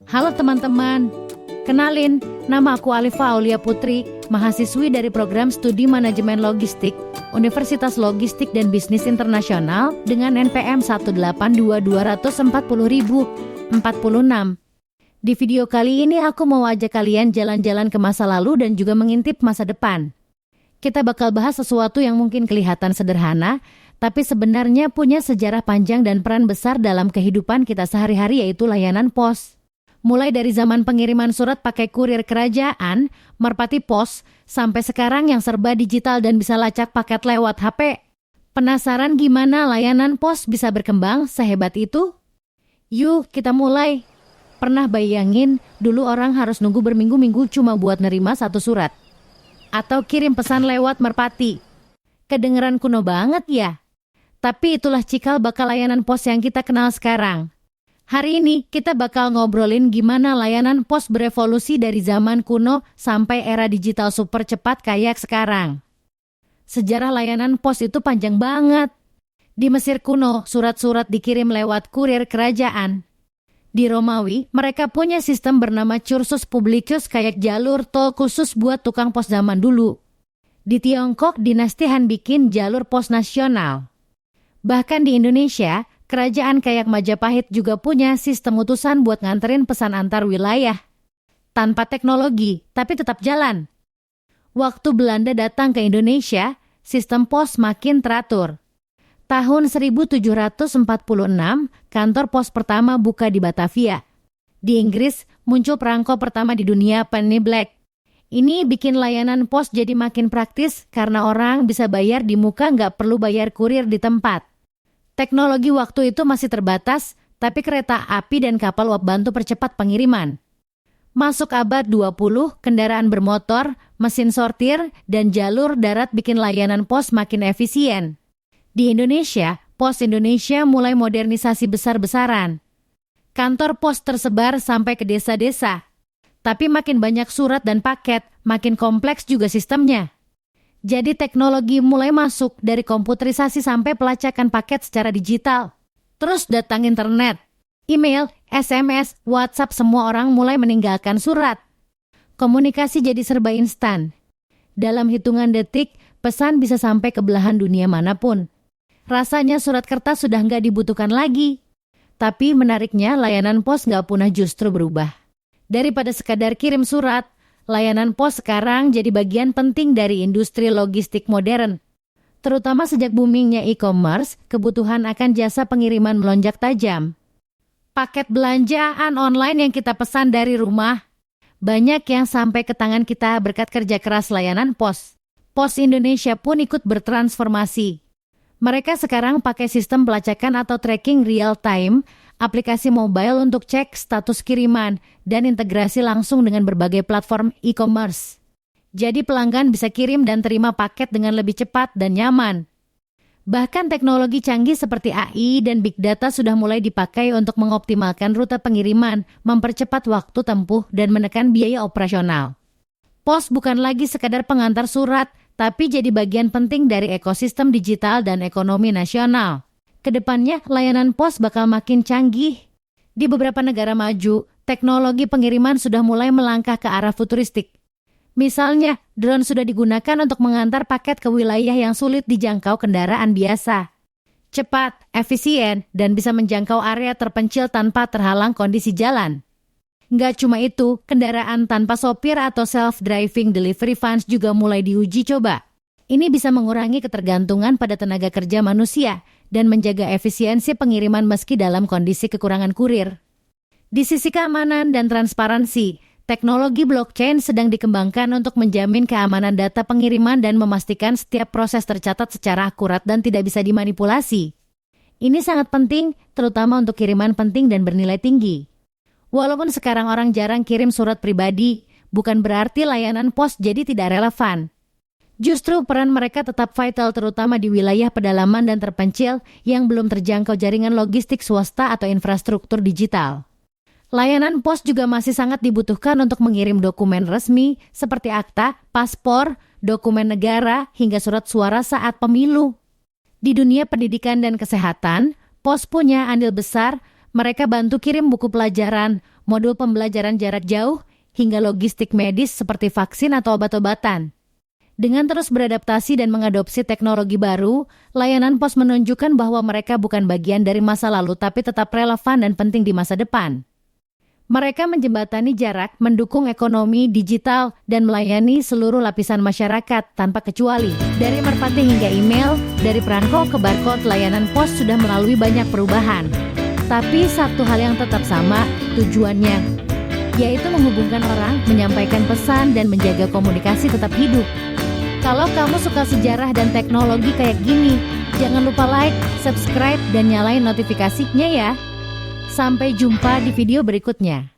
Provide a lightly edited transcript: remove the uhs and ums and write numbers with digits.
Halo teman-teman, kenalin, nama aku Alifa Aulia Putri, mahasiswi dari program studi manajemen logistik, Universitas Logistik dan Bisnis Internasional dengan NPM 182.240.046. Di video kali ini aku mau ajak kalian jalan-jalan ke masa lalu dan juga mengintip masa depan. Kita bakal bahas sesuatu yang mungkin kelihatan sederhana, tapi sebenarnya punya sejarah panjang dan peran besar dalam kehidupan kita sehari-hari, yaitu layanan pos. Mulai dari zaman pengiriman surat pakai kurir kerajaan, merpati pos, sampai sekarang yang serba digital dan bisa lacak paket lewat HP. Penasaran gimana layanan pos bisa berkembang sehebat itu? Yuk kita mulai. Pernah bayangin dulu orang harus nunggu berminggu-minggu cuma buat nerima satu surat? Atau kirim pesan lewat merpati? Kedengeran kuno banget ya? Tapi itulah cikal bakal layanan pos yang kita kenal sekarang. Hari ini kita bakal ngobrolin gimana layanan pos berevolusi dari zaman kuno sampai era digital super cepat kayak sekarang. Sejarah layanan pos itu panjang banget. Di Mesir kuno, surat-surat dikirim lewat kurir kerajaan. Di Romawi, mereka punya sistem bernama cursus publicus, kayak jalur tol khusus buat tukang pos zaman dulu. Di Tiongkok, dinasti Han bikin jalur pos nasional. Bahkan di Indonesia, kerajaan kayak Majapahit juga punya sistem utusan buat nganterin pesan antar wilayah. Tanpa teknologi, tapi tetap jalan. Waktu Belanda datang ke Indonesia, sistem pos makin teratur. Tahun 1746, kantor pos pertama buka di Batavia. Di Inggris, muncul perangko pertama di dunia, Penny Black. Ini bikin layanan pos jadi makin praktis karena orang bisa bayar di muka, nggak perlu bayar kurir di tempat. Teknologi waktu itu masih terbatas, tapi kereta api dan kapal uap bantu percepat pengiriman. Masuk abad 20, kendaraan bermotor, mesin sortir, dan jalur darat bikin layanan pos makin efisien. Di Indonesia, Pos Indonesia mulai modernisasi besar-besaran. Kantor pos tersebar sampai ke desa-desa. Tapi makin banyak surat dan paket, makin kompleks juga sistemnya. Jadi teknologi mulai masuk dari komputerisasi sampai pelacakan paket secara digital. Terus datang internet, email, SMS, WhatsApp, semua orang mulai meninggalkan surat. Komunikasi jadi serba instan. Dalam hitungan detik, pesan bisa sampai ke belahan dunia manapun. Rasanya surat kertas sudah nggak dibutuhkan lagi. Tapi menariknya layanan pos nggak punah, justru berubah. Daripada sekadar kirim surat, layanan pos sekarang jadi bagian penting dari industri logistik modern. Terutama sejak boomingnya e-commerce, kebutuhan akan jasa pengiriman melonjak tajam. Paket belanjaan online yang kita pesan dari rumah, banyak yang sampai ke tangan kita berkat kerja keras layanan pos. Pos Indonesia pun ikut bertransformasi. Mereka sekarang pakai sistem pelacakan atau tracking real time, aplikasi mobile untuk cek status kiriman, dan integrasi langsung dengan berbagai platform e-commerce. Jadi pelanggan bisa kirim dan terima paket dengan lebih cepat dan nyaman. Bahkan teknologi canggih seperti AI dan Big Data sudah mulai dipakai untuk mengoptimalkan rute pengiriman, mempercepat waktu tempuh, dan menekan biaya operasional. Pos bukan lagi sekadar pengantar surat, tapi jadi bagian penting dari ekosistem digital dan ekonomi nasional. Kedepannya, layanan pos bakal makin canggih. Di beberapa negara maju, teknologi pengiriman sudah mulai melangkah ke arah futuristik. Misalnya, drone sudah digunakan untuk mengantar paket ke wilayah yang sulit dijangkau kendaraan biasa. Cepat, efisien, dan bisa menjangkau area terpencil tanpa terhalang kondisi jalan. Nggak cuma itu, kendaraan tanpa sopir atau self-driving delivery vans juga mulai diuji coba. Ini bisa mengurangi ketergantungan pada tenaga kerja manusia dan menjaga efisiensi pengiriman meski dalam kondisi kekurangan kurir. Di sisi keamanan dan transparansi, teknologi blockchain sedang dikembangkan untuk menjamin keamanan data pengiriman dan memastikan setiap proses tercatat secara akurat dan tidak bisa dimanipulasi. Ini sangat penting, terutama untuk kiriman penting dan bernilai tinggi. Walaupun sekarang orang jarang kirim surat pribadi, bukan berarti layanan pos jadi tidak relevan. Justru peran mereka tetap vital, terutama di wilayah pedalaman dan terpencil yang belum terjangkau jaringan logistik swasta atau infrastruktur digital. Layanan pos juga masih sangat dibutuhkan untuk mengirim dokumen resmi seperti akta, paspor, dokumen negara, hingga surat suara saat pemilu. Di dunia pendidikan dan kesehatan, pos punya andil besar. Mereka bantu kirim buku pelajaran, modul pembelajaran jarak jauh, hingga logistik medis seperti vaksin atau obat-obatan. Dengan terus beradaptasi dan mengadopsi teknologi baru, layanan pos menunjukkan bahwa mereka bukan bagian dari masa lalu tapi tetap relevan dan penting di masa depan. Mereka menjembatani jarak, mendukung ekonomi digital, dan melayani seluruh lapisan masyarakat tanpa kecuali. Dari merpati hingga email, dari perangko ke barcode, layanan pos sudah melalui banyak perubahan. Tapi satu hal yang tetap sama, tujuannya, yaitu menghubungkan orang, menyampaikan pesan, dan menjaga komunikasi tetap hidup. Kalau kamu suka sejarah dan teknologi kayak gini, jangan lupa like, subscribe, dan nyalain notifikasinya ya. Sampai jumpa di video berikutnya.